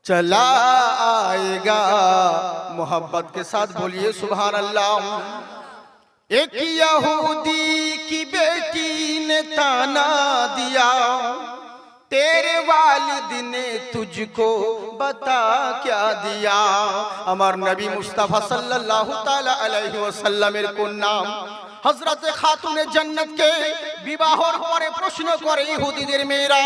चला आएगा। मोहब्बत के साथ बोलिए सुभान अल्लाह। एक यहूदी की बेटी ने ताना दिया, तेरे वालिद ने तुझको बता क्या दिया। अमर नबी मुस्तफा सल्लल्लाहु ताला अलैहि वसल्लमेर कन्या हजरत खातूने जन्नत के विवाहर परे प्रश्न करे ইহুদিদের মেয়েরা,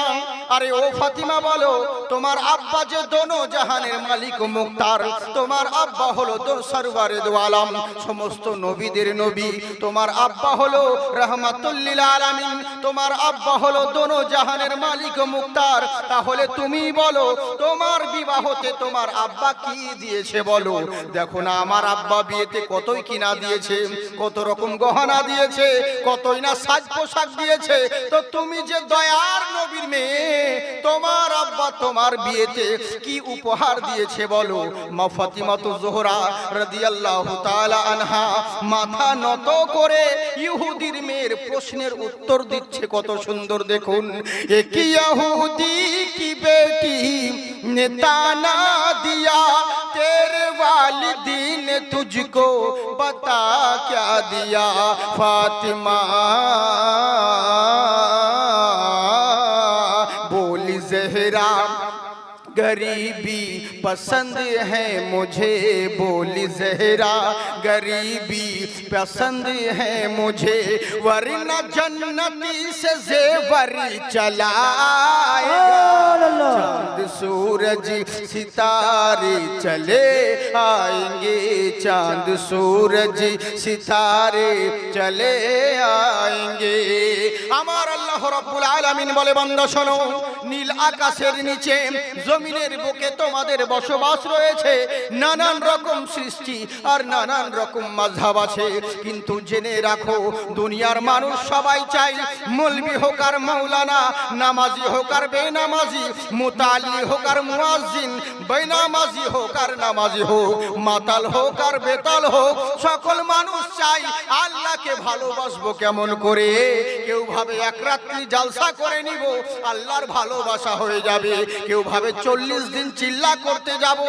আরে ও ফাতিমা বলো, তোমার আব্বা যে দোনো জাহানের মালিক মুক্তার, তোমার আব্বা হলো তো সরওয়ারে দো আলম, সমস্ত নবীদের নবী, তোমার আব্বা হলো রাহমাতুল লিল আলামিন, তোমার আব্বা হলো দোনো জাহানের মালিক মুক্তার, তাহলে তুমি বলো তোমার বিবাহতে তোমার আব্বা কি দিয়েছে বলো। দেখো না আমার আব্বা বিয়েতে কতই কিনা দিয়েছে, কত রকম গহনা দিয়েছে, কতই না সাজ পোশাক দিয়েছে। তো তুমি যে দয়ার নবীর মেয়ে, তোমার আব্বা তোমার বিয়েতে কি উপহার দিয়েছে বলো। মা ফাতিমা তো জোহরা রাদিয়াল্লাহু তাআলা আনহা মাথা নত করে ইহুদির মেয়ের প্রশ্নের উত্তর দিচ্ছে, কত সুন্দর দেখুন। এক ইহুদি কি বেটি ने ताना दिया, तेरे वालिदी ने तुझको बता क्या दिया। फातिमा बोली ज़हरा गरीबी पसंद है मुझे, बोली ज़हरा गरीबी पसंद है मुझे, वरना जन्नती से ज़ेवरी चलाएगा। चांद सूरज सितारे चले आएंगे, चांद सूरज सितारे चले आएंगे। আমার আল্লাহ রাব্বুল আলামিন বলে, বান্দা শোনো, নীল আকাশের নিচে জমিনের বুকে তোমাদের বসবাস রয়েছে, নানান রকম সৃষ্টি আর নানান রকম মাযহাব আছে, কিন্তু জেনে রাখো দুনিয়ার মানুষ সবাই চাই মৌলবি হোক আর মাওলানা, নামাজি হোক আর বেনামাজি, মুতাল্লি হোক আর মুয়াজ্জিন, বেনামাজি হোক আর নামাজি হোক, মাতাল হোক আর বেতাল হোক, সকল মানুষ চাই আল্লাহকে ভালোবাসবো কেমন করে। কেউ ভাবে এক রাত্রি জালসা করে নিব আল্লাহর ভালোবাসা হয়ে যাবে, কেউ ভাবে 40 দিন চিল্লা করতে যাব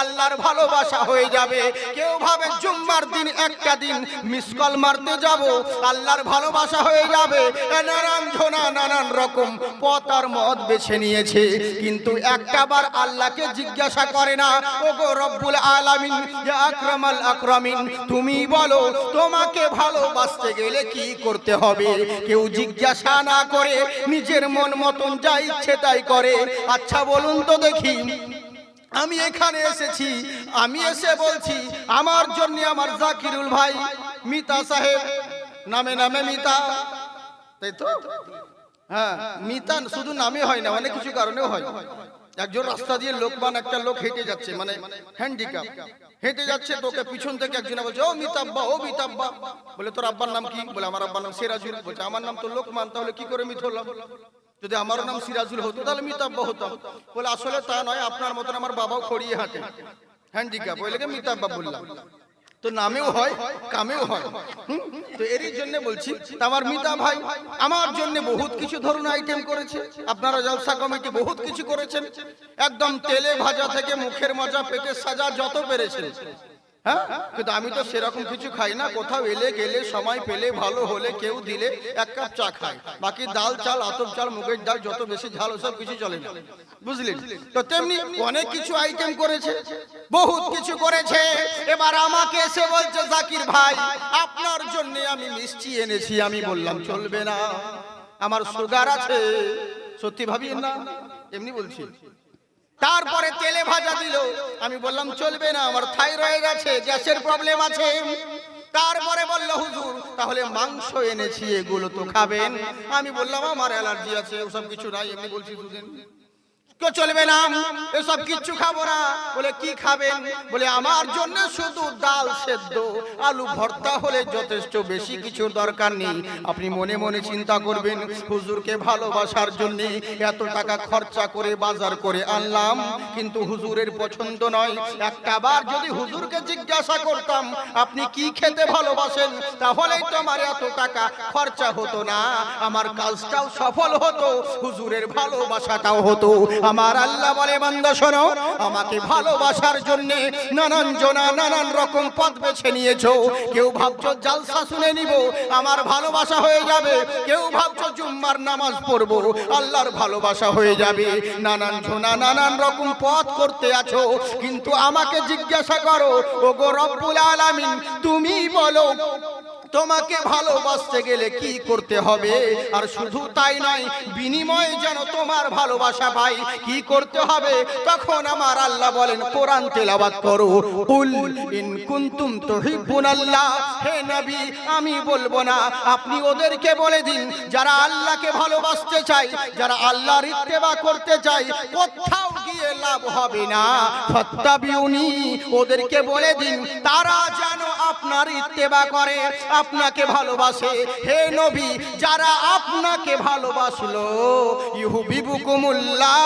আল্লাহর ভালোবাসা হয়ে যাবে, কেউ ভাবে জুম্মার দিন একটা দিন মিস কল মারতে যাব আল্লাহর ভালোবাসা হয়ে যাবে। নানান ধোনা নানান রকম পথ আর মত বেছে নিয়েছে, কিন্তু একটাবার আল্লাহকে জিজ্ঞাসা করে না, ওগো রব্বুল আলামিন ইয়া আকরামাল আকরামিন, তুমি বলো তোমাকে ভালোবাসতে গেলে কি করতে হবে। কেউ জিজ্ঞাসা না করে নিজের মন মতন যা ইচ্ছে তাই করে। আচ্ছা বলুন তো দেখি, আমি এখানে এসেছি, আমি এসে বলছি আমার জন্য আমার জাকিরুল ভাই মিতা সাহেব, নামে নামে মিতা, তাই তো? হ্যাঁ, মিতা শুধু নামে হয় না, অনেক কিছু কারণেও হয়। একজন রাস্তা দিয়ে লোকমান একটা লোক হেঁটে যাচ্ছে, মানে হ্যান্ডিক্যাপ, হেঁটে যাচ্ছে, তোকে পিছন থেকে একজন বলছে, ও মিতাব্বা, ও মিতাব্বা। বলে তোর আব্বার নাম কি? বলে আমার আব্বার নাম সিরাজুল। বলছে আমার নাম তো লোকমান, তাহলে কি করে মিত হলাম? যদি আমার নাম সিরাজুল হতো তাহলে মিতাব্বা হতাম। বলে আসলে তা নয়, আপনার মতন আমার বাবাও খড়িয়ে হাঁটে, হ্যান্ডিক্যাপ, ওই লেগে মিতাব্বা বললাম। তো নামেও হয় কামেও হয়। তো এরই জন্য বলছি, আমার মিতা ভাই আমার জন্য বহুত কিছু ধরুন আইটেম করেছে, আপনারা জলসা কমিটি বহুত কিছু করেছেন, একদম তেলে ভাজা থেকে মুখের মজা পেটের সাজা যত পেরেছেন। হ্যাঁ, কিন্তু আমি তো সেরকম কিছু খাই না, কোথাও এলে গেলে সময় পেলে ভালো হলে কেউ দিলে এক কাপ চা খাই, বাকি ডাল চাল আতপ চাল মুগের ডাল যত বেশি ঝাল ওসব কিছু চলে না, বুঝলেন? তো তেমনি অনেক কিছু আইটেম করেছে, বহুত কিছু করেছে। এবার আমাকে এসে বলছে, জাকির ভাই আপনার জন্য আমি মিষ্টি এনেছি। আমি বললাম চলবে না, আমার সুগার আছে। সত্যি ভাবিয়েন না, এমনি বলছি। তারপরে তেলে ভাজা দিল, আমি বললাম চলবে না, আমার থাইরয়েড আছে, গ্যাসের প্রবলেম আছে। তারপরে বলল হুজুর তাহলে মাংস এনেছি, এগুলো তো খাবেন। আমি বললাম আমার অ্যালার্জি আছে, ওসব কিছু নাই, এমনি বলছি দুদিন তো চলবে না, এসব কিচ্ছু খাবো না। বলে কি খাবেন? বলে আমার জন্য শুধু ডাল সেদ্ধ আলু ভর্তা হলে যথেষ্ট, বেশি কিছু দরকার নেই। আপনি মনে মনে চিন্তা করবেন, হুজুরকে ভালোবাসার জন্য এত টাকা খরচা করে বাজার করে আনলাম, কিন্তু হুজুরের পছন্দ নয়। একটাবার যদি হুজুরকে জিজ্ঞাসা করতাম আপনি কি খেতে ভালোবাসেন, তাহলেই তো আমার এত টাকা খরচা হতো না, আমার কাজটাও সফল হতো, হুজুরের ভালোবাসাটাও হতো। আমার আল্লাহ বলে বান্দা শোনো, আমাকে ভালোবাসার জন্য নানান জনা নানান রকম পথ বেছে নিয়েছো। কেউ ভাবছো জালসা শুনে নিব, আমার ভালোবাসা হয়ে যাবে। কেউ ভাবছো জুম্মার নামাজ পড়বো, আল্লাহর ভালোবাসা হয়ে যাবে। নানান জনা নানান রকম পথ করতে আছো, কিন্তু আমাকে জিজ্ঞাসা করো, ওগো রব্বুল আলামিন তুমি বলো তোমাকে ভালোবাসতে গেলে কি করতে হবে? আর শুধু তাই নয়, বিনিময়ে যেন তোমার ভালোবাসা পাই কি করতে হবে? তখন আমার আল্লাহ বলেন কোরআন তেলাওয়াত করো। কুল ইন কুনতুম তুহিব্বুনাল্লাহ, হে নবী আমি বলবো না, আপনি ওদেরকে বলে দিন যারা আল্লাহকে ভালোবাসতে চায়, যারা আল্লাহর ইত্তেবা করতে চায়, কোথাও গিয়ে লাভ হবে না। ফাত্তাবিউনি, ওদেরকে বলে দিন তারা যেন আপনার ইত্তেবা করে, আপনাকে ভালোবাসে। হে নবী, যারা আপনাকে ভালোবাসলো ইউহিব্বুকুমুল্লাহ,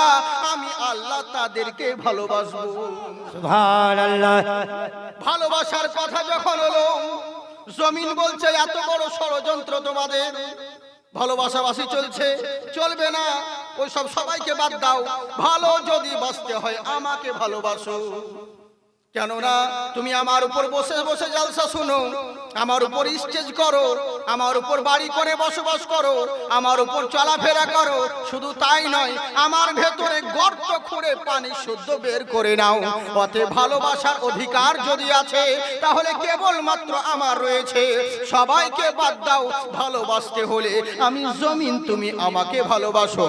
আমি আল্লাহ তাদেরকে ভালোবাসবো। সুবহানাল্লাহ। ভালোবাসার কথা যখন হলো, জমিন বলছে এত বড় ষড়যন্ত্র তোমাদের, ভালোবাসাবাসি চলছে, চলবে না, ওই সব সবাইকে বাদ দাও। ভালো যদি বাঁচতে হয় আমাকে ভালোবাসো। কেননা তুমি আমার উপর বসে বসে জালসা শুনো, আমার উপর স্টেজ করো, আমার উপর বাড়ি করে বসবাস করো, আমার উপর চলাফেরা করো। শুধু তাই নয়, আমার ভেতরে গর্ত খুঁড়ে পানি শুদ্ধ বের করে নাও। অতে ভালোবাসার অধিকার যদি আছে তাহলে কেবলমাত্র আমার রয়েছে। সবাইকে বাদ দাও, ভালোবাসতে হলে আমি জমিন, তুমি আমাকে ভালোবাসো।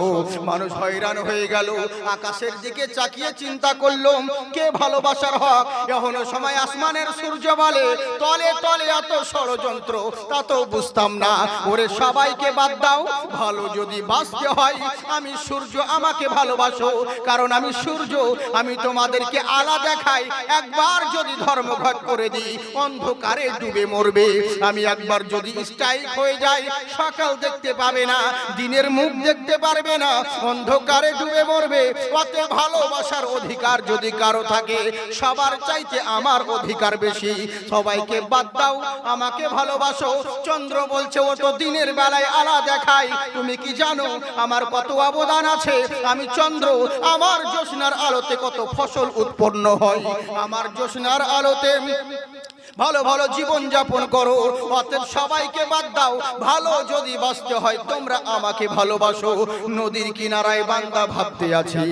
মানুষ হয়রান হয়ে গেল, আকাশের দিকে তাকিয়ে চিন্তা করলো কে ভালোবাসার হক। এখনো সময় আসমানের সূর্য বলে তলে তলে এত ষড়যন্ত্র, তা তো বুঝতাম না। ওরে সবাইকে বাদ দাও, ভালো যদি বাঁচতে হয় আমি সূর্য, আমাকে ভালোবাসো। কারণ আমি সূর্য, আমি তোমাদেরকে আলা দেখাই। একবার যদি ধর্মঘট করে দিই অন্ধকারে ডুবে মরবে। আমি একবার যদি স্ট্রাইক হয়ে যাই সকাল দেখতে পাবে না, দিনের মুখ দেখতে পারবে না, অন্ধকারে ডুবে মরবে। অতে ভালোবাসার অধিকার যদি কারো থাকে, সবার চাইতে আমার অধিকার বেশি। সবাইকে বাদ দাও, আমাকে ভালোবাসো। চন্দ্র বলছে ও তো দিনের বেলায় আলা দেখায়, তুমি কি জানো আমার কত অবদান আছে? আমি চন্দ্র, আমার জ্যোৎস্নার আলোতে কত ফসল উৎপন্ন হয়। আমার জ্যোৎস্নার আলোতে ভালো ভালো জীবন যাপন করো। অতএব সবাইকে বাদ দাও, ভালো যদি বাঁচতে হয় তোমরা আমাকে ভালোবাসো। নদীর কিনারায় বান্দা ভাবতে আছি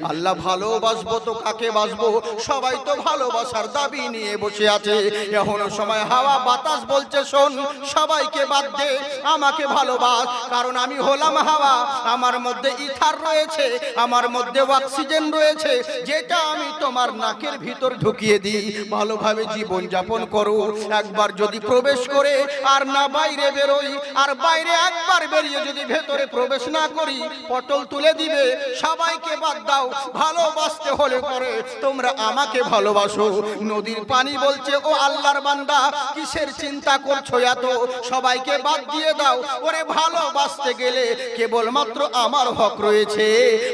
আল্লাহ ভালোবাসবো তো কাকে বাসবো? সবাই তো ভালোবাসার দাবি নিয়ে বসে আছে। এখনো সময় হাওয়া বাতাস বলছে শোন, সবাইকে বাদ দে, আমাকে ভালোবাস। কারণ আমি হলাম হাওয়া, আমার মধ্যে ইথার রয়েছে, আমার মধ্যে অক্সিজেন রয়েছে, যেটা আমি তোমার নাকের ভিতর ঢুকিয়ে দিই। ভালোভাবে জীবন যাপন করো। একবার যদি প্রবেশ করে আর না বাইরে বেরোই, আর বাইরে একবার বেরিয়ে যদি ভেতরে প্রবেশ না করি পটল তুলে দিবে। সবাইকে বাদ দাও, ভালোবাসতে হলে পরে তোমরা আমাকে ভালোবাসো। নদীর পানি বলছে ও আল্লাহর বান্দা কিসের চিন্তা করছো এত? সবাইকে বাদ দিয়ে দাও। ওরে ভালোবাসতে গেলে কেবলমাত্র আমার হক রয়েছে,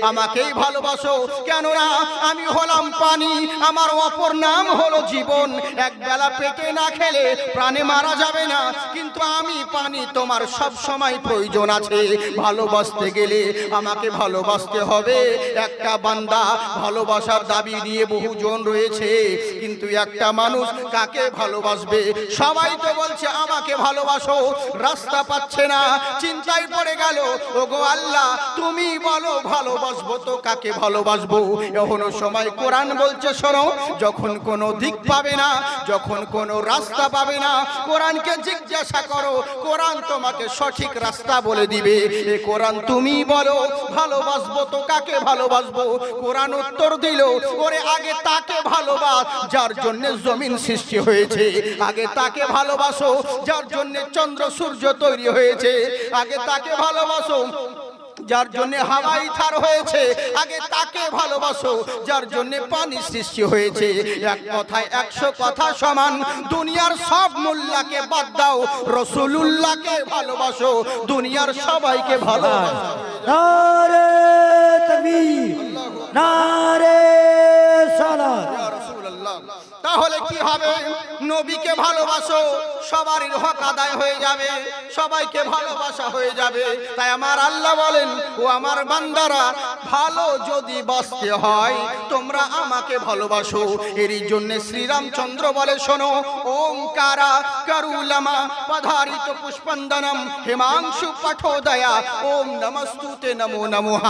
আমাকেই ভালোবাসো। কেননা আমি হলাম পানি, আমার অপর নাম হলো জীবন। এক বেলা পেটে না খেলে প্রাণে মারা যাবে না, কিন্তু আমি পানি, তোমার সব সময় প্রয়োজন আছে। ভালোবাসতে গেলে আমাকে ভালোবাসতে হবে। একটা বান্দা ভালোবাসার দাবি নিয়ে বহুজন রয়েছে, কিন্তু একটা মানুষ কাকে ভালোবাসবে? সবাই তো বলছে আমাকে ভালোবাসো, রাস্তা পাচ্ছে না, চিন্তায় পড়ে গেল। ওগো আল্লাহ তুমি বলো ভালোবাসবো তো কাকে ভালোবাসবো? এখনো সময় কোরআন বলছে শোনো, যখন কোনো দিক পাবে না, যখন কোনো রাস্তা পাবে না, কোরআনকে জিজ্ঞাসা করো, কোরআন তোমাকে সঠিক রাস্তা বলে দিবে। এ কোরআন তুমি বলো ভালোবাসবো তো কাকে ভালোবাসবো? কোরআন উত্তর দিল ওরে আগে তাকে ভালোবাস যার জন্য জমিন সৃষ্টি হয়েছে, আগে তাকে ভালোবাসো যার জন্য চন্দ্র সূর্য তৈরি হয়েছে, আগে তাকে ভালোবাসো যার জন্য হাওয়াই থার হয়েছে, আগে তাকে ভালোবাসো যার জন্য পানি সৃষ্টি হয়েছে। এক কথায় 100 কথা সমান। দুনিয়ার সব মোল্লাকে বাদ দাও, রাসূলুল্লাহকে ভালোবাসো, দুনিয়ার সবাইকে ভালোবাসো। নারে তাকবীর, নারে সালাত। তাহলে কি হবে? নবীকে ভালোবাসো, সবারই হক আদায় হয়ে যাবে, সবাইকে ভালোবাসা হয়ে যাবে। তাই আমার আল্লাহ বলেন, ও আমার বান্দারা, ভালো যদি বাঁচতে হয় তোমরা আমাকে ভালোবাসো। এরই জন্য শ্রীরামচন্দ্র বলে, শোনো, ওমকারা কারুলামা পধারিত পুষ্পন্দনম হিমাংশু পাঠোদয়া ওম নমস্তুতে নমো নমঃ।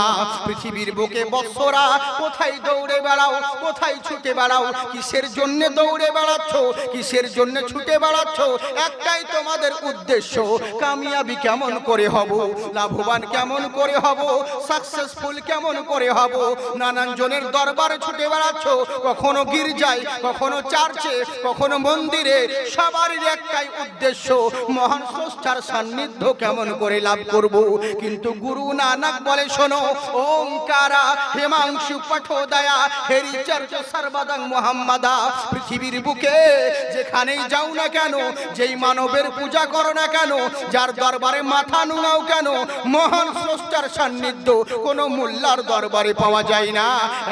পৃথিবীর বুকে বৎসরা কোথায় দৌড়ে বেড়াও, কোথায় ছুটে বেড়াও, কিসের জন্য দৌড়ে বেড়াচ্ছ, কিসের জন্য ছুটে বেড়াচ্ছ? একটাই তোমাদের উদ্দেশ্য, কামিয়াবি কেমন করে হব, লাভবান কেমন করে হব, সাকসেসফুল কেমন করে হব। নানান জনের দরবারে ছুটে বেড়াচ্ছ, কখনো গির্জায়, কখনো চার্চে, কখনো মন্দিরে। সবারই একটাই উদ্দেশ্য, মহান স্রষ্টার সান্নিধ্য কেমন করে লাভ করব। কিন্তু গুরু নানক বলে, শোনো, ওমকারা হিমাংশু পাঠোদয়া হেরি চর্চ সর্বদং মুহাম্মাদা। পৃথিবীর বুকে যেখানেই যাও না কেন, যেই মানবের পূজা করো না কেন, যার দরবারে মাথা নুনাও কেন, মহান স্রষ্টার সান্নিধ্য কোনো মোল্লার দরবারে পাওয়া যায় না।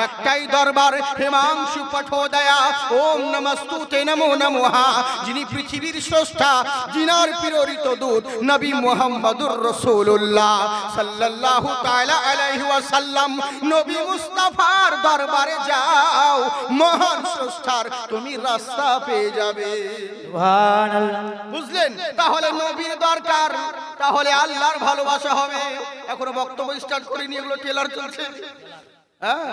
একটাই দরবার, হিমাংশু পাঠোদয়া ওম নমস্তুতে নমো নমঃ। যিনি পৃথিবীর স্রষ্টা, যিনার প্রেরিত দূত নবী মুহাম্মদুর রাসূলুল্লাহ সাল্লাল্লাহু তাআলা আলাইহি ওয়াসাল্লাম। নবী মুস্তাফার দরবারে যাও, মহান স্রষ্টার তুমি রাস্তা পেয়ে যাবে। সুবহানাল্লাহ। বুঝলেন? তাহলে নবীর দরকার, তাহলে আল্লাহর ভালোবাসা হবে। এখনো বক্তব্য স্টার্ট করিনি, এগুলো ট্রেলার চলছে। হ্যাঁ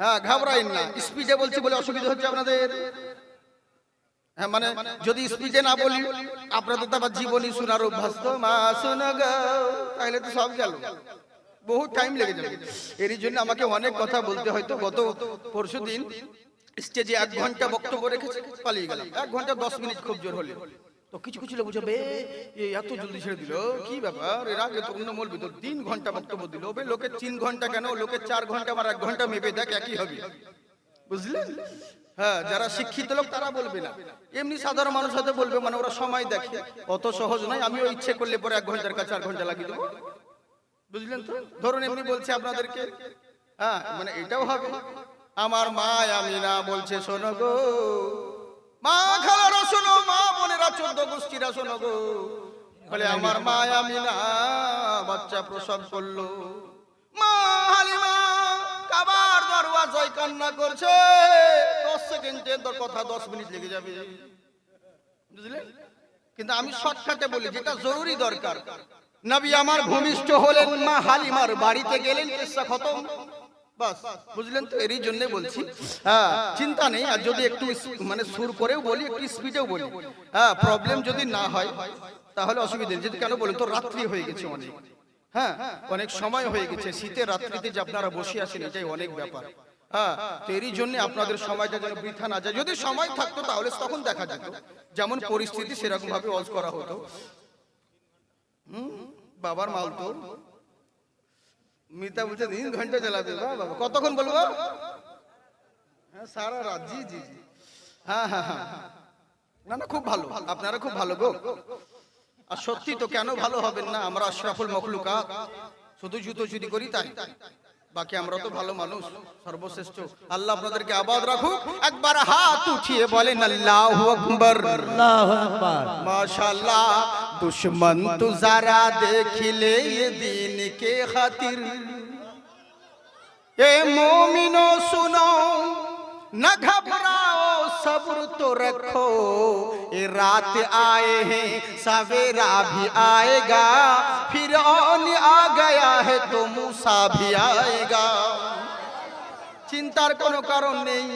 হ্যাঁ, ঘাবড়াইন না, স্পিডে বলছি বলে অসুবিধা হচ্ছে আপনাদের। হ্যাঁ, মানে যদি স্পিডে না বলি আপনাদের তো আবার জীবনী শোনার অভ্যাস, তো মা শোনা গো, তাহলে তো সব গেল, বহুত টাইম লেগে যাবে। এরই জন্য আমাকে অনেক কথা বলতে হয়তো। গত পরশুদিন স্টেজে 1 ঘন্টা বক্তব্য রেখেছে, পালিয়ে গেলাম। 1 ঘন্টা 10 মিনিট খুব জোর হলে। তো কিছু কিছু লোক বুঝবে, এত জলদি ছেড়ে দিল, কি ব্যাপার? এর আগে তো অন্য মৌলবি তো 3 ঘন্টা বক্তব্য দিল, লোকে 3 ঘন্টা কেন, লোকে 4 ঘন্টা আমার 1 ঘন্টা মেপে দেখ, একই হবে। বুঝলেন? হ্যাঁ, যারা শিক্ষিত লোক তারা বলবে না, এমনি সাধারণ মানুষ হতে বলবে, মানে ওরা সময় দেখে। অত সহজ নয়, আমিও ইচ্ছে করলে পরে 1 ঘন্টার কাছে 4 ঘন্টা লাগিয়ে দেবো। বুঝলেন তো? ধরুন এমনি বলছে আপনাদেরকে, হ্যাঁ, মানে এটাও হবে। আমার মা আমিনা বলছে, শোনো গো মা, খালারা শোনো, মা বোনেরা, 14 গোষ্ঠীরা শোনো গো। বলে, আমার মা আমিনা বাচ্চা প্রসব করলো, মা হালিমা কাবার দরওয়াজায় কান্না করছে। 10 সেকেন্ডের কথা 10 মিনিট লেগে যাবে। বুঝলেন? কিন্তু আমি শর্টকাটে বলি, যেটা জরুরি দরকার। নবী আমার ভূমিষ্ঠ হলেন, মা হালিমার বাড়িতে গেলেন, কিসসা খতম, বাস। বুঝলেন তো? এরই জন্য বলছি, হ্যাঁ, চিন্তা নেই। আর যদি একটু মানে সুর করেও বলি, একটু স্পিডেও বলি, হ্যাঁ, প্রবলেম যদি না হয় তাহলে অসুবিধা নেই। যদি কেন বলেন তো, রাত্রি হয়ে গেছে অনেক, হ্যাঁ, অনেক সময় হয়ে গেছে। শীতের রাত্রিতে যে আপনারা বসে আছেন, এটাই অনেক ব্যাপার। হ্যাঁ, তো এরই জন্য আপনাদের সময়টা যেন বৃথা না যায়। যদি সময় থাকতো তাহলে তখন দেখা যেত, যেমন পরিস্থিতি সেরকম ভাবে ওয়াজ করা হতো। বাবার মাল তো মিতা বলছে 3 ঘন্টা চালাবে। বাবা, কতক্ষণ বলবো? হ্যাঁ, সারা রাত। জি জি জি, হ্যাঁ হ্যাঁ হ্যাঁ, না না, খুব ভালো, আপনারা খুব ভালো গো। আর সত্যি তো, কেন ভালো হবেন না? আমরা আশরাফুল মখলুকাত, শুধু জুতো চুরি করি তাই, বাকি আমরা তো ভালো মানুষ, সর্বশ্রেষ্ঠ। আল্লাহ আপনাদেরকে আবাদ রাখুক। একবার হাত উঠিয়ে বলেন আল্লাহু আকবার। আল্লাহু আকবার। माशाल्लाह, दुश्मन तू जरा देख ले ये दीन के खातिर। ए मोमिनो सुनो, न घबराओ, सब्र तो रखो, ये रात आए हैं सवेरा भी आएगा, फिरौन आ गया है तो मूसा भी आएगा। চিন্তার কোনো কারণ নেই,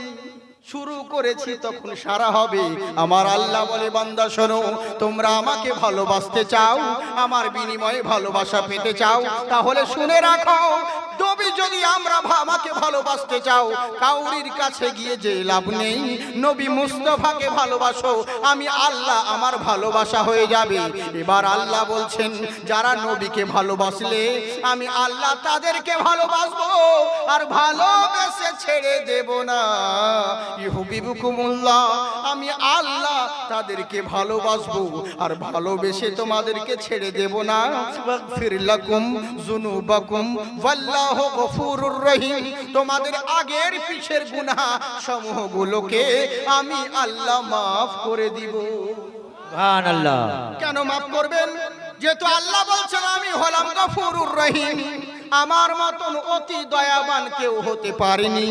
শুরু করেছি তখন সারা হবে। আমার আল্লাহ বলে, বান্দা শোনো, তোমরা আমাকে ভালোবাসতে চাও, আমার বিনিময়ে ভালোবাসা পেতে চাও, তাহলে শুনে রাখো, তবে যদি আমরা আমাকে ভালোবাসতে চাও, কাউরির কাছে গিয়ে যে লাভ নেই, নবী মুস্তাফাকে ভালোবাসো, আমি আল্লাহ আমার ভালোবাসা হয়ে যাবে। এবার আল্লাহ বলছেন, যারা নবীকে ভালোবাসলে আমি আল্লাহ তাদেরকে ভালোবাসবো, আর ভালোবেসে ছেড়ে দেব না। ইউহিব্বুকুমুল্লাহ, আমি আল্লাহ তাদেরকে ভালোবাসবো আর ভালোবেসে তোমাদেরকে ছেড়ে দেব না। ওয়াগফির লাকুম যুনুবাকুম ওয়াল্লাহু গফুরুর রহিম, তোমাদের আগের পিছের গুনাহ সমূহগুলোকে আমি আল্লাহ maaf করে দিব। সুবহানাল্লাহ। কেন মাফ করবেন? যেহেতু আল্লাহ বলছেন আমি হলাম গফুরুর রহিম, আমার মতন অতি দয়াবান কেউ হতে পারেনি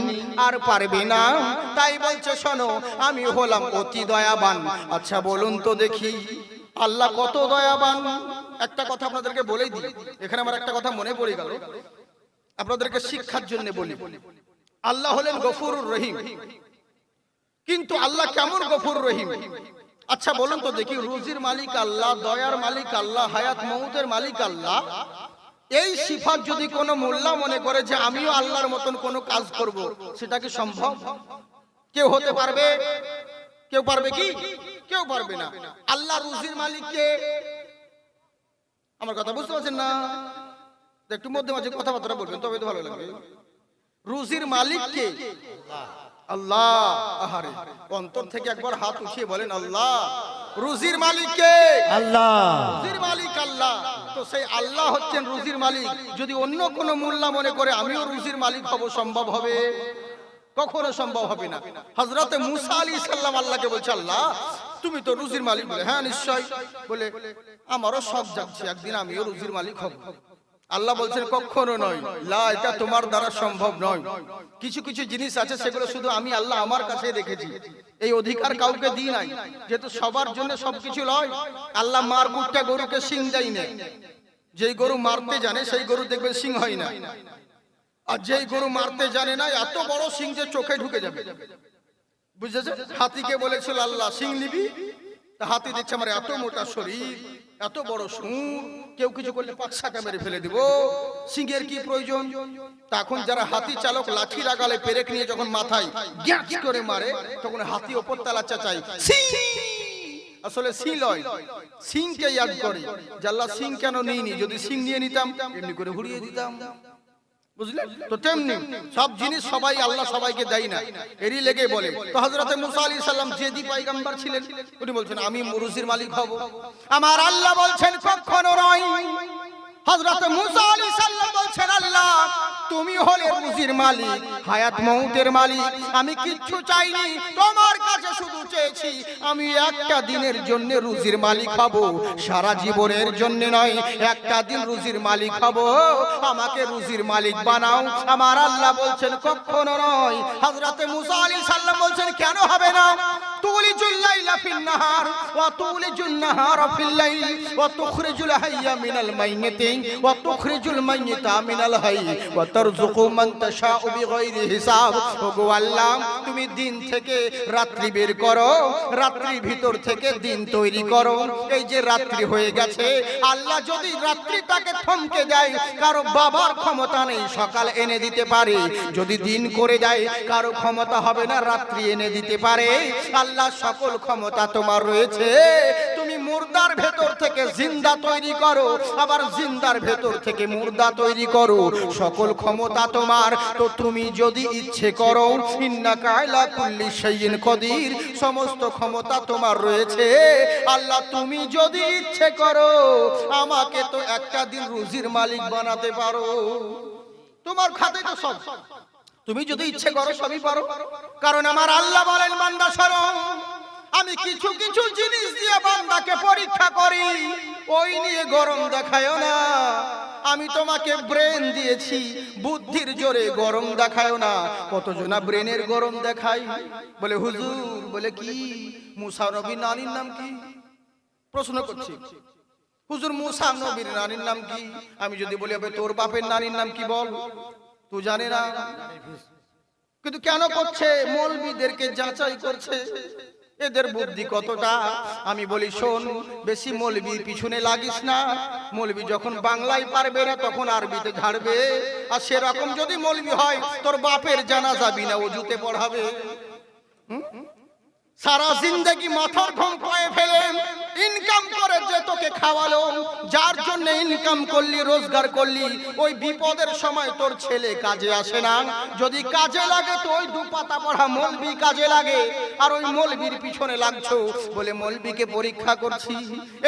আর পারবে না। তাই বলছে শোনো আমি হলাম অতি দয়াবান। আচ্ছা বলুন তো দেখি আল্লাহ কত দয়াবান? একটা কথা আপনাদেরকে বলেই দিই, এখানে আমার একটা কথা মনে পড়ে গেল, আপনাদেরকে শিক্ষার জন্য বলি। আল্লাহ হলেন গফুরুর রহিম, কিন্তু আল্লাহ কেমন গফুরুর রহিম? আচ্ছা বলুন তো দেখি, রুজির মালিক আল্লাহ, দয়ার মালিক আল্লাহ, হায়াত মউতের মালিক আল্লাহ, এই সিফাত যদি কোনো মোল্লা মনে করে যে আমিও আল্লাহর মতন কোনো কাজ করব, সেটা কি সম্ভব? কেউ হতে পারবে? কেউ পারবে কি? কেউ পারবে না। আল্লাহ রুজির মালিককে, আমার কথা বুঝতে পারছেন না? একটু মধ্যে মাঝে কথাবার্তা বলবেন তবে তো ভালো লাগবে। রুজির মালিককে আল্লাহ, আহারে অন্তর থেকে একবার হাত উঠিয়ে বলেন আল্লাহ। রুজির মালিককে আল্লাহ, রুজির মালিক আল্লাহ। তো সেই আল্লাহ হচ্ছেন রুজির মালিক, যদি অন্য কোনো মোল্লা মনে করে আমিও রুজির মালিক হব, সম্ভব হবে? কখনো সম্ভব হবে না। হযরতে মুসা আলাইহিস সালাম আল্লাহকে বলছে আল্লাহ তুমি তো রুজির মালিক। বলে হ্যাঁ নিশ্চয়। বলে আমারও শখ জাগছে একদিন আমিও রুজির মালিক হব। আল্লাহ বলছেন কখনো নয়, লা, এটা তোমার দ্বারা সম্ভব নয়। কিছু কিছু জিনিস আছে সেগুলো শুধু আমি আল্লাহ আমার কাছে রেখেছি, এই অধিকার কাউকে দিই নাই। যেহেতু সবার জন্য সবকিছু নয়। আল্লাহ মার কুটটা গরুকে শিং দেয় না, যেই গরু মারতে জানে সেই গরু দেখবেন শিং হয় না, আর যেই গরু মারতে জানে না এত বড় শিং যে চোখে ঢুকে যাবে। বুঝেছে? হাতিকে বলেছিল আল্লাহ শিং নিবি, তা হাতি দেখছে আমার এত মোটা শরীর, এত বড় সুর, কেউ কিছু করলে পাকসাকা মেরে ফেলে দিব, সিংহের কি প্রয়োজন? তখন যারা হাতি চালক লাঠি লাগালে পেরেক নিয়ে যখন মাথায় গ্যাচ করে মারে, তখন হাতি ওপর তালা চাচাই আসলে সিং লয়, সিংকে ইয়াদ করে যে আল্লাহ সিং কেন নিইনি, যদি সিং নিয়ে নিতাম এমনি করে ঘুরিয়ে দিতাম। বুঝলে তো? তেমনি সব জিনিস সবাই আল্লাহ সবাইকে দেয় না, এরই লেগে বলে। তো হযরতে মুসা আলাইহিস সালাম যে পয়গম্বর ছিলেন উনি বলছেন আমি রুজির মালিক হব। আমার আল্লাহ বলছেন কখনো নয়। হযরতে মুসা আলাইহিস সালাম বলছেন আল্লাহ তুমি হলে রুজির মালিক, হায়াত মউতের মালিক, আমি কিচ্ছু চাইনি, তোমার কাছে শুধু চেয়েছি আমি একটা দিনের জন্য রুজির মালিক হব, সারা জীবনের জন্য নয়, একটা দিন রুজির মালিক হব, আমাকে রুজির মালিক বানাও। আমার আল্লাহ বলছেন কখনো নয়। হযরতে মুসা আলাইহিস সালাম বলছেন কেন হবে না? তুলিজুল লাইলা ফিন নাহার ওয়া তুলিজুন নাহারা ফিল লাইল ওয়া তুখরিজুল হাইয়া মিনাল মাইয়িতি ওয়া তুখরিজুল মাইয়িতা মিনাল হাই ওয়া তারযুকু মান তাশাউ বিগাইরি হিসাব। ওগো আল্লাহ তুমি দিন থেকে রাত্রি বের করো, রাত্রির ভিতর থেকে দিন তৈরি করো। এই যে রাত্রি হয়ে গেছে, আল্লাহ যদি রাত্রিটাকে থমকে দেয়, কারো বাবার ক্ষমতা নেই সকাল এনে দিতে পারে, যদি দিন করে দেয় কারো ক্ষমতা হবে না রাত্রি এনে দিতে পারে। আল্লাহ সকল ক্ষমতা তোমার রয়েছে, তুমি মুর্দার ভেতর থেকে জিন্দা তৈরি করো, আবার জিন্দার ভেতর থেকে মুর্দা তৈরি করো, সকল ক্ষমতা তোমার। তো তুমি যদি ইচ্ছে করো, ইন্নাকা আলা কুল্লি শাইইন কদির, সমস্ত ক্ষমতা তোমার রয়েছে। আল্লাহ তুমি যদি ইচ্ছে করো আমাকে তো একটা দিন রুজির মালিক বানাতে পারো, তোমার খাতে তো সব, তুমি যদি ইচ্ছে করো সবই পারো। কারণ আমার আল্লাহ বলেন বান্দা শোনো, আমি কিছু কিছু জিনিস দিয়ে বান্দাকে পরীক্ষা করি, ওই নিয়ে গরম দেখায়ও না। আমি তোমাকে ব্রেন দিয়েছি, বুদ্ধির জোরে গরম দেখায়ও না। কতজনা ব্রেনের গরম দেখাই, বলে হুজুর, বলে কি মুসা নবীর নানির নাম কি? প্রশ্ন করছি, হুজুর মুসা নবীর নানির নাম কি? আমি যদি বলি তোর বাপের নানির নাম কি বল, তুই জানে না। কিন্তু কেন করছে? মৌলবীদেরকে যাচাই করছে, এদের বুদ্ধি কতটা। আমি বলি শোন, বেশি মৌলবীর পিছনে লাগিস না, মৌলবী যখন বাংলায় পারবে না তখন আরবিতে ঝাড়বে। আর সেরকম যদি মৌলবী হয় তোর বাপের জানাজা বিনা ওযুতে পড়াবে। সারা জিন্দেগি মাথার ঘাম পায়ে ফেলে ইনকাম করে যে তোকে খাওয়ালো, যার জন্য ইনকাম করলি, রোজগার করলি, ওই বিপদের সময় তোর ছেলে কাজে আসে না। যদি কাজে লাগে তো ওই দুপাতা পড়া মৌলবী কাজে লাগে, আর ওই মৌলবীর পিছনে লাগছো বলে মৌলবীকে পরীক্ষা করছি।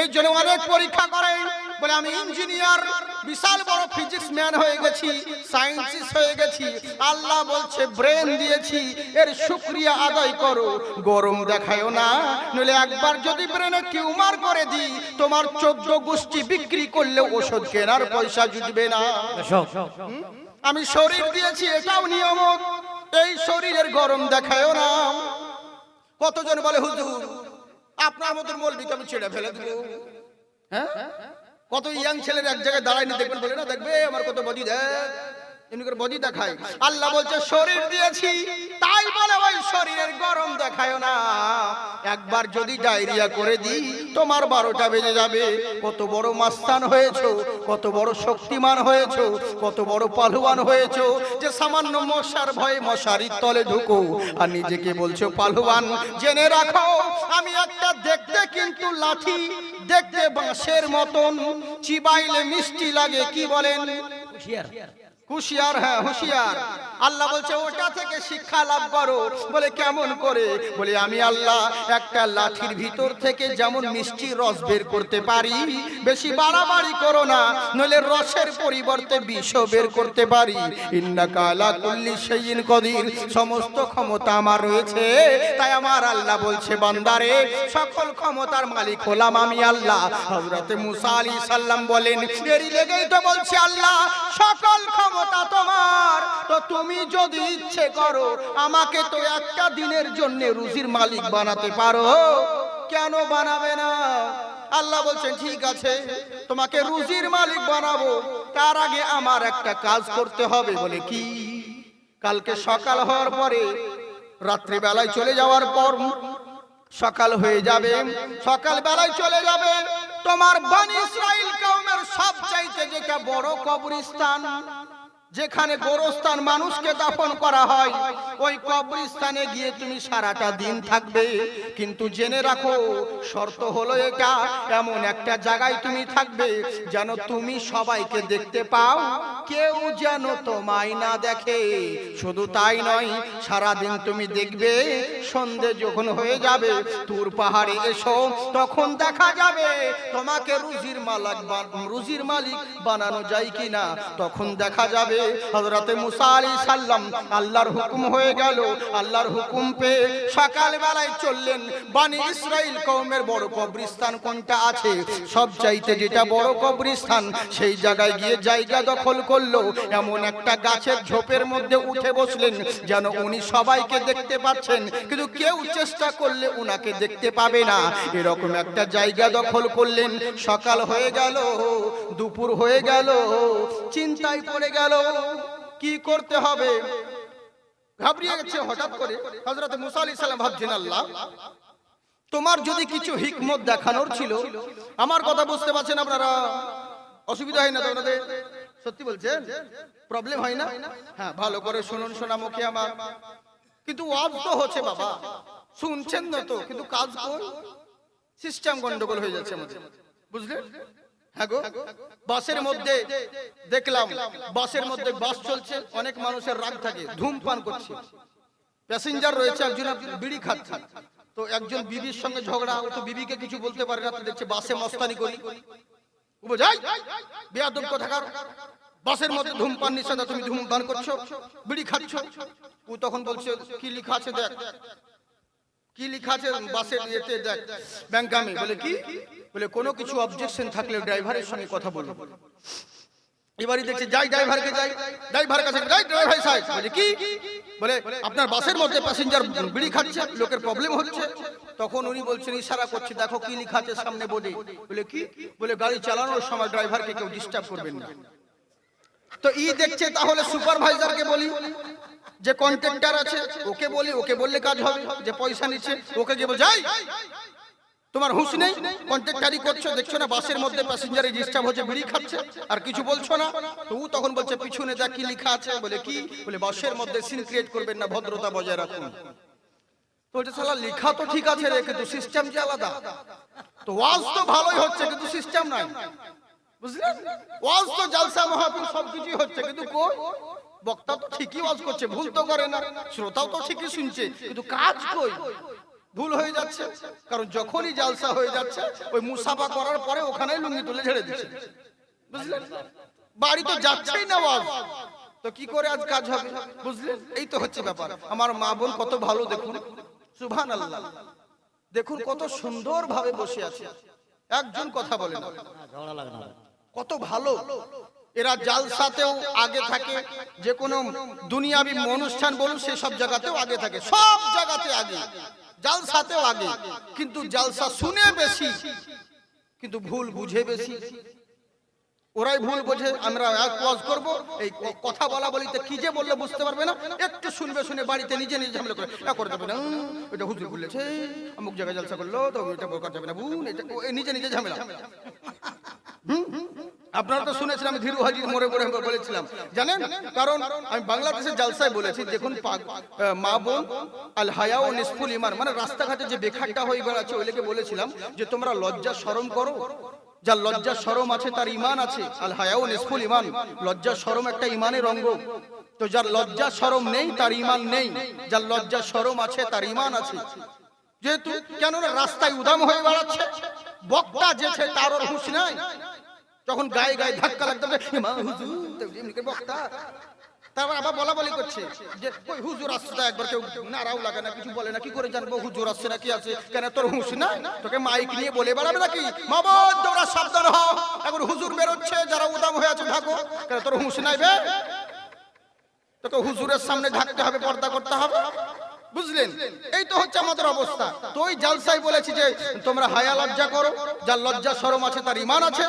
এই জন্য অনেক পরীক্ষা করে, বলে আমি ইঞ্জিনিয়ার, বিশাল বড় ফিজিক্স ম্যান হয়ে গেছি, সায়েন্টিস্ট হয়ে গেছি। আল্লাহ বলছে ব্রেন দিয়েছি, এর শুকরিয়া আদায় করো, গরম দেখায়ও না, নইলে একবার যদি ব্রেনে টিউমার করে দিই তোমার 14 গোষ্ঠী বিক্রি করলে ওষুধ কেনার পয়সা জুটবে না। আমি শরীর দিয়েছি, এটাও নিয়ামত, এই শরীরের গরম দেখায়ও না। কতজন বলে হুজুর আপনার মতন মৌলবীকে আমি ছেড়ে ফেলে দেব। হ্যাঁ, কত ইয়াং ছেলের এক জায়গায় দাঁড়ায় নিয়ে দেখবেন, বলে না দেখবে আমার কত বডি দেখ, এমনি করে বডি দেখায়। আল্লাহ বলছে শরীর দিয়েছি, তাই বলে ওই শরীরের গরম দেখায় না। একবার যদি ডায়রিয়া করে দিই তোমার 12টা বেজে যাবে। কত বড় মাস্তান হয়েছো, কত বড় শক্তিমান হয়েছো, কত বড় পালুয়ান হয়েছো যে সামান্য মশার ভয়ে মশারির তলে ঢুকো আর নিজেকে বলছো পালুয়ান। জেনে রাখো আমি একটা দেখতে কিন্তু লাঠি, দেখতে বাঁশের মতন, চিবাইলে মিষ্টি লাগে, কি বলেন? হুশিয়ার। হ্যাঁ হুশিয়ার। আল্লাহ বলছে ওটা থেকে শিক্ষা লাভ করো। বলে কেমন করে? বলে আমি আল্লাহ একটা লাঠির ভিতর থেকে যেমন মিষ্টি রস বের করতে পারি, বেশি বাড়াবাড়ি করো না, নইলে রসের পরিবর্তে বিষ বের করতে পারি। ইন্নাকা আলা কুল্লি শাইইন কদির, সমস্ত ক্ষমতা আমার রয়েছে। তাই আমার আল্লাহ বলছে বান্দারে সকল ক্ষমতার মালিক হলাম আমি আল্লাহ। হযরতে মুসা আলাইহিস সালাম বলেন এরই লেগেই তো বলছি আল্লাহ সকল ক্ষমতা তোমার, তো তুমি যদি ইচ্ছে করো আমাকে তো একটা দিনের জন্য রুজির মালিক বানাতে পারো, কেন বানাবে না? আল্লাহ বলছেন ঠিক আছে তোমাকে রুজির মালিক বানাবো, তার আগে আমার একটা কাজ করতে হবে। বলে কি? কালকে সকাল হওয়ার পরে, রাত্রি বেলায় চলে যাওয়ার পর, সকাল হয়ে যাবে, সকাল বেলায় চলে যাবে তোমার বনি ইসরাইল কওমের সবচাইতে যেটা বড় কবরস্থান, যেখানে গোরস্থান মানুষকে দাফন করা হয়, ওই কবরস্থানে গিয়ে তুমি সারাটা দিন থাকবে। কিন্তু জেনে রাখো শর্ত হলো এটা, এমন একটা জায়গায় তুমি থাকবে যেন তুমি সবাইকে দেখতে পাও, কেউ যেন তোমায় না দেখে। শুধু তাই নয়, সারা দিন তুমি দেখবে, সন্ধে যখন হয়ে যাবে তুর পাহাড়ে এসো, তখন দেখা যাবে তোমাকে রুজির মালিক বানানো যায় কিনা। তখন দেখা যাবে হযরতে মুসা আলাইহিস সালাম আল্লাহর হুকুম হয়ে গেল, আল্লাহর হুকুম পেয়ে সকাল বেলায় চললেন। বনি ইসরাইল কওমের বড় কবরস্থান কোনটা আছে, সবচাইতে যেটা বড় কবরস্থান, সেই জায়গায় গিয়ে জায়গা দখল করলো। এমন একটা গাছের ঝোপের মধ্যে উঠে বসলেন যেন উনি সবাইকে দেখতে পাচ্ছেন, কিন্তু কেউ চেষ্টা করলে উনাকে দেখতে পাবে না, এরকম একটা জায়গা দখল করলেন। সকাল হয়ে গেল, দুপুর হয়ে গেল, চিন্তায় পড়ে গেল কি করতে হবে, ঘাবড়িয়ে গেছে। হঠাৎ করে হযরত মুসা আলাইহিস সালাম ভাবছেন আল্লাহ তোমার যদি কিছু হিকমত দেখানোর ছিল, আমার কথা বুঝতে পারছেন আপনারা? অসুবিধা হয় না তো আপনাদের? সত্যি বলছেন? প্রবলেম হয় না? হ্যাঁ ভালো করে শুনুন সোনামুখী আমার। কিন্তু ওয়াজ তো হচ্ছে বাবা, শুনছেন না তো, কিন্তু কাজ কই? সিস্টেম গন্ডগোল হয়ে যাচ্ছে আমাদের, বুঝলেন? হ্যাঁ গো, বাসের মধ্যে দেখলাম, বাসের মধ্যে বাস চলছে, অনেক মানুষের রাগ থাকে, ধূমপান করছে, প্যাসেঞ্জার রয়েছে, একজন বিড়ি খাচ্ছে। তো একজন বিবির সঙ্গে ঝগড়া, ও তো বিবিকে কিছু বলতে পারে না, তো দেখছে বাসে মস্তানি করি, বুঝাই বেয়াদব কোথাকার, বাসের মধ্যে ধূমপান নিষেধ, তুমি ধূমপান করছো, বিড়ি খাচ্ছ। ও তখন বলছে কি লেখা আছে দেখ, কি লেখা আছে বাসের ইয়েতে দেখ, ব্যাংকামে। বলে কি? বলে কোনো কিছু অবজেকশন থাকলে ড্রাইভারের সঙ্গে কথা বলবো। এবারে দেখছে যাই ড্রাইভারকে, যাই ড্রাইভার কাছে, যাই ড্রাইভার সাহেব। বলে কি? বলে আপনার বাসের মধ্যে প্যাসেঞ্জার বিড়ি খাচ্ছে, লোকের প্রবলেম হচ্ছে। তখন উনি বলছেন, ইশারা করছে, দেখো কি লেখা আছে সামনে বোর্ডে। বলে কি? বলে গাড়ি চালানোর সময় ড্রাইভারকে কেউ ডিস্টার্ব করবেন না। তো ই দেখছে, তাহলে সুপারভাইজারকে বলি, যে কন্ট্রাক্টর আছে ওকে বলি, ওকে বললে কাজ হবে, যে পয়সা নিচ্ছে ওকে গিয়ে বল, যাই তোমার হুঁশ নেই, কন্ট্রাক্টরি করছো, দেখছো না বাসের মধ্যে প্যাসেঞ্জারে ডিস্টার্ব হচ্ছে, বিড়ি খাচ্ছে, আর কিছু বলছো না। তো ও তখন বলছে পিছনে দেখ কি লেখা আছে। বলে কি? বলে বাসের মধ্যে সিন ক্রিয়েট করবেন না, ভদ্রতা বজায় রাখুন। তো এটা শালা লেখা তো ঠিক আছে রে, কিন্তু সিস্টেম যে আলাদা। তো ওয়াজ তো ভালোই হচ্ছে, কিন্তু সিস্টেম নাই, বুঝলেন? ওয়াজ তো জলসা মাহফিল সবকিছুই হচ্ছে, কিন্তু কই বক্তা তো ঠিকই ওয়াজ করছে, ভুল তো করে না, শ্রোতাও তো ঠিকই শুনছে, কিন্তু কাজ কই? ভুল হয়ে যাচ্ছে, কারণ যখনই জালসা হয়ে যাচ্ছে ওই মুসাফা করার পরে ওখানেই লুঙ্গি তুলে ঝেড়ে দিচ্ছে, বুঝলেন? বাড়ি তো যাচ্ছেই না ওয়াজ, তো কি করে আজ কাজ হবে, বুঝলেন? এই তো হচ্ছে ব্যাপার। আমার মা বোন কত ভালো দেখুন, সুবহানাল্লাহ, দেখুন কত সুন্দর ভাবে বসে আছে, একজন কথা বলে না, ঝগড়া লাগে না। কত ভালো। এরা জালসাতেও আগে থাকে, যে কোনো দুনিয়াবি অনুষ্ঠান বলুন সে সব জায়গাতেও আগে থাকে, সব জায়গাতে আগে, জালসাতেও আগে। কিন্তু জালসা শুনে বেশি, কিন্তু ভুল বুঝে বেশি। ওরাই ভুল বোঝে, আমরা এক ওয়াজ করব, এই কথা বলা বলিতে কি যে বললে বুঝতে পারবে না, একটু শুনবে, শুনে বাড়িতে নিজে নিজে ঝামেলা করে করে যাবে না, এটা হুজুর বলেছে, অমুক জায়গায় জালসা করলো তো এটা বলতে যাবে না, বোন এটা নিজে নিজে ঝামেলা। আপনারা তো শুনেছেন আমি ধীরু হাজির মোড়ে মোড়ে বলেছিলাম, জানেন? কারণ আমি বাংলাদেশের জালসায় বলেছি, দেখুন মা বোন আল হায়া ও নিসফুল ঈমান, মানে রাস্তাঘাটে যে বেখারটা হয়ে বেড়াচ্ছে ওই লেগে বলেছিলাম যে তোমরা লজ্জা শরম করো, যার লজ্জা শরম আছে তার ঈমান আছে। আল হায়া ও নিসফুল ঈমান, লজ্জা শরম একটা ঈমানের অঙ্গ। তো যার লজ্জা শরম নেই তার ঈমান নেই, যার লজ্জা শরম আছে তার ঈমান আছে। যেহেতু কেননা রাস্তায় উদাম হয়ে বেড়াচ্ছে, বক্তা যেছে তার ওর হুঁশ নাই, যখন গায়ে গায়ে ধাক্কা লাগতে বক্তা, তারপর আবার বলা বলি করছে যে ওই হুজুর আসছে, একবার কেউ নাড়াও লাগে না, কিছু বলে না, কি করে জানবো হুজুর আসছে না কি আছে, কেন তোর হুঁশ নাই? তোকে মাইক নিয়ে বলে বেড়াবে নাকি মা বোন তোমরা সাবধান হও, এখন হুজুর বেরোচ্ছে, যারা উদাম হয়ে আছে থাকো, কেন তোর হুঁশ নাই বে? তোকে হুজুরের সামনে থাকতে হবে, পর্দা করতে হবে, বুঝলেন? এই তো হচ্ছে আমাদের অবস্থা। তো ওই জালসায় বলেছি যে তোমরা হায়া লজ্জা করো, যার লজ্জা শরম আছে তার ঈমান আছে।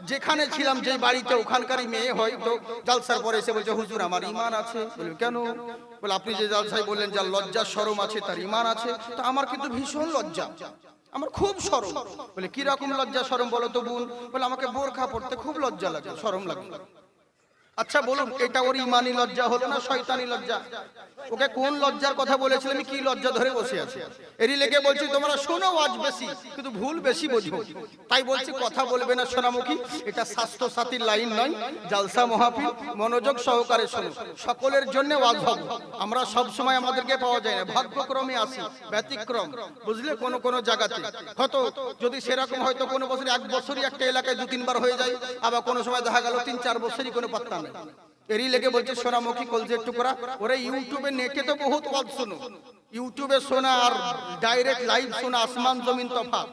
যেখানে ছিলাম যেই বাড়িতে ওখানকারই মেয়ে হয়তো জালসার পরে এসে বলছে হুজুর আমার ঈমান আছে। বলি কেন? বলে আপনি যে জালসায় বললেন যার লজ্জা শরম আছে তার ঈমান আছে, তো আমার কিন্তু ভীষণ লজ্জা, আমার খুব শরম। বলে কি রকম লজ্জা শরম বলো তো বোন? বলে আমাকে বোরখা পড়তে খুব লজ্জা লাগে, শরম লাগে। আচ্ছা বলুন, এটা ওর ইমানি লজ্জা হলো না শয়তানি লজ্জা? ওকে কোন লজ্জার কথা বলেছিলেন, কি লজ্জা ধরে বসে আছে? এরই লেগে বলছি তোমরা শোনো আজ বেশি, কিন্তু ভুল বেশি বোঝো, তাই বলছি কথা বলবে না সোনামুখী। এটা স্বাস্থ্য সাথীর লাইন নয়, জালসা মাহফিল, মনোযোগ সহকারে শোনো। সকলের জন্য ওয়াজ হবে, আমরা সব সময় আমাদেরকে পাওয়া যায় না, ভাগ্যক্রমে আসি, ব্যতিক্রম, বুঝলে? কোন কোন জায়গাতে হয়তো যদি সেরকম হয়তো কোনো বছর এক বছরই একটা এলাকায় 2-3 বার হয়ে যায়, আবার কোনো সময় দেখা গেল 3-4 বছরই কোনো পাত্তা নেই। এরই লেগে বলছে সোনামুখী কলজের টুকরা, ওরে ইউটিউবে নেটে তো বহুত ওয়াজ শোনো, ইউটিউবে শোনা আর ডাইরেক্ট লাইভ শোনা আসমান জমিন তফাৎ।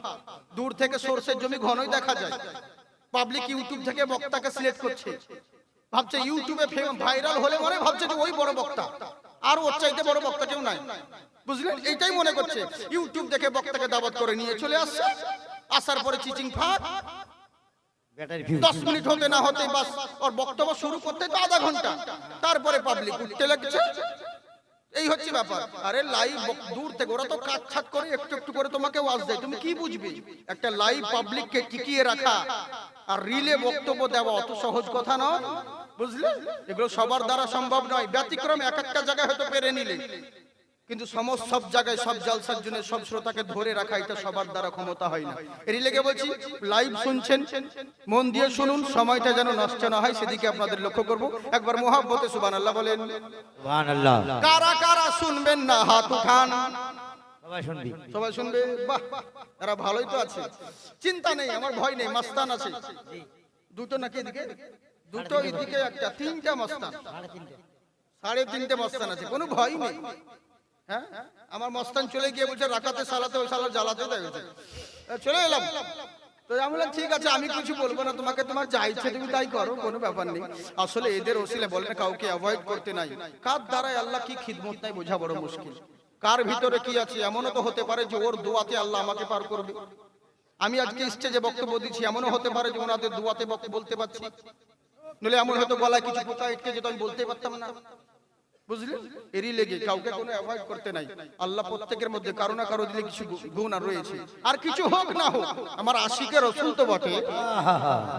দূর থেকে সরষের জমি ঘনই দেখা যায়, পাবলিক ইউটিউব থেকে বক্তাকে সিলেক্ট করছে, ভাবছে ইউটিউবে ভাইরাল হলে মানে ভাবছে যে ওই বড় বক্তা, আর ওর চাইতে বড় বক্তা কেউ নাই, বুঝলেন? এইটাই মনে করছে। ইউটিউব দেখে বক্তাকে দাওয়াত করে নিয়ে চলে আসছে, আসার পরে চিচিং ফাঁক, 10 মিনিট হতে না হতে বাস ওর বক্তব্য শুরু করতে তো আধা ঘন্টা, তারপরে পাবলিক উঠতে লাগছে। এই হচ্ছে ব্যাপার। আরে লাইভ দূর থেকে ওরা তো কাটছাট করে একটু একটু করে তোমাকে ওয়াজ দেয়, তুমি কি বুঝবে? একটা লাইভ পাবলিককে টিকিয়ে রাখা আর রিলে বক্তব্য দেওয়া অত সহজ কথা নয়, বুঝলে? এগুলো সবার দ্বারা সম্ভব নয়, ব্যতিক্রম এক একটা জায়গায় হয়তো পেরে নিলে, কিন্তু সব জায়গায় সব জালসার জন্য সব শ্রোতাকে ধরে রাখা এটা সবার দ্বারা ক্ষমতা হয় না। এরই লেগে বলছি লাইভ শুনছেন, মন দিয়ে শুনুন, সময়টা যেন নষ্ট না হয় সেদিকে আপনাদের লক্ষ্য করব। একবার মুহাব্বতে সুবহানাল্লাহ বলেন। সুবহানাল্লাহ। কারা কারা শুনবেন না হাত উঠান। সবাই শুনবি, সবাই শুনবে? বাহ, এরা ভালোই তো আছে, চিন্তা নেই, আমার ভয় নেই, মাস্তান আছে দুটো নাকি এদিকে দুটো, এদিকে একটা, 3টা মাস্তান, 3.5 মাস্তান আছে, কোনো ভয় নেই। হ্যাঁ, আমার মস্তান চলে গিয়ে বলছে রাকাতে সালাতে ওই সালা জ্বালাতে দেখেছে, চলে এলাম। তো আমি বললাম ঠিক আছে, আমি কিছু বলবো না তোমাকে, তোমার যা ইচ্ছে তুমি তাই করো, কোনো ব্যাপার নেই। আসলে এদের ওসিলে বলেন কাউকে অ্যাভয়েড করতে নাই, কার দ্বারাই আল্লাহ কি খিদমত নাই বোঝা বড় মুশকিল। কার ভিতরে কি আছে, এমনও তো হতে পারে যে ওর দোয়াতে আল্লাহ আমাকে পার করবে। আমি আজকে স্টেজে বক্তব্য দিচ্ছি, এমনও হতে পারে যে ওনাদের দোয়াতে বলতে পারছি, নইলে এমন হয়তো গলায় কিছু পোকা আটকে যেত, আমি বলতে পারতাম না, বুঝলেন? এরই লেগে কাউকে কোনো অ্যাভয়েড করতে নাই। আল্লাহ প্রত্যেকের মধ্যে কারো না কারো দিলে কিছু গুণ আর রয়েছে, আর কিছু হোক না হোক আমার আশিকের রাসূল তো বটে,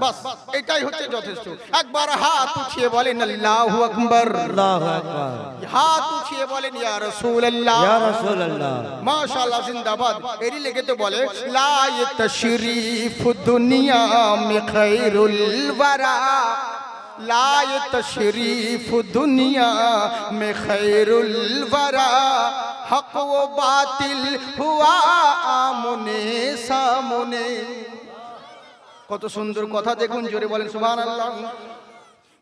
বাস এটাই হচ্ছে যথেষ্ট। একবার হাত উঠিয়ে বলেন আল্লাহু আকবার, আল্লাহু আকবার, হাত উঠিয়ে বলেন ইয়া রাসূলুল্লাহ, ইয়া রাসূলুল্লাহ, মাশাআল্লাহ, জিন্দাবাদ। এরই লেগে তো বলে লা ইয়াতাশরিফু দুনিয়া মে খায়রুল ওয়ারা लाए तशरीफ दुनिया में खैरुल वरा, हक व बातिल हुआ आमने सामने। কত সুন্দর কথা দেখুন, জোরে বলেন সুবহানাল্লাহ।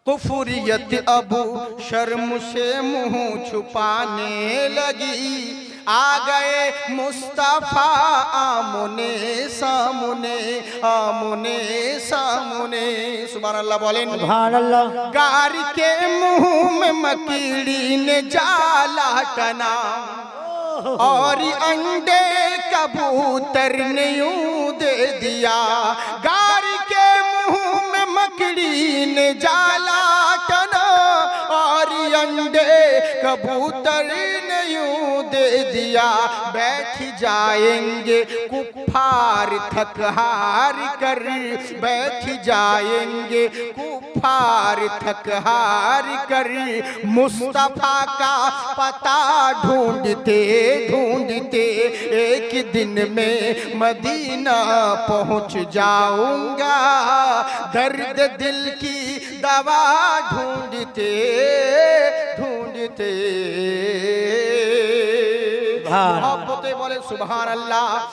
कुफरियत अब शर्म से मुंह छुपाने लगी, आ गए मुस्तफा आमने सामने, आमने सामने। सुबहानअल्लाह बोलें। सुभान अल्लाह। गार के मुंह में मकीड़ी ने जाला टना, और अंडे कबूतर ने यूं दे दिया। गार के मुंह में मकड़ी ने जाला टना, और अंडे कबूतर ने यूं दे दिया। बैठ जाएंगे कुफ्फार थक हार कर, बैठ जाएंगे कुफ्फार थक हार कर, मुस्तफा का पता ढूंढते ढूंढते एक दिन में मदीना पहुंच जाऊंगा। दर्द दिल की दवा ढूंढते ढूंढते। मोहब्बते बोले सुभान अल्लाह।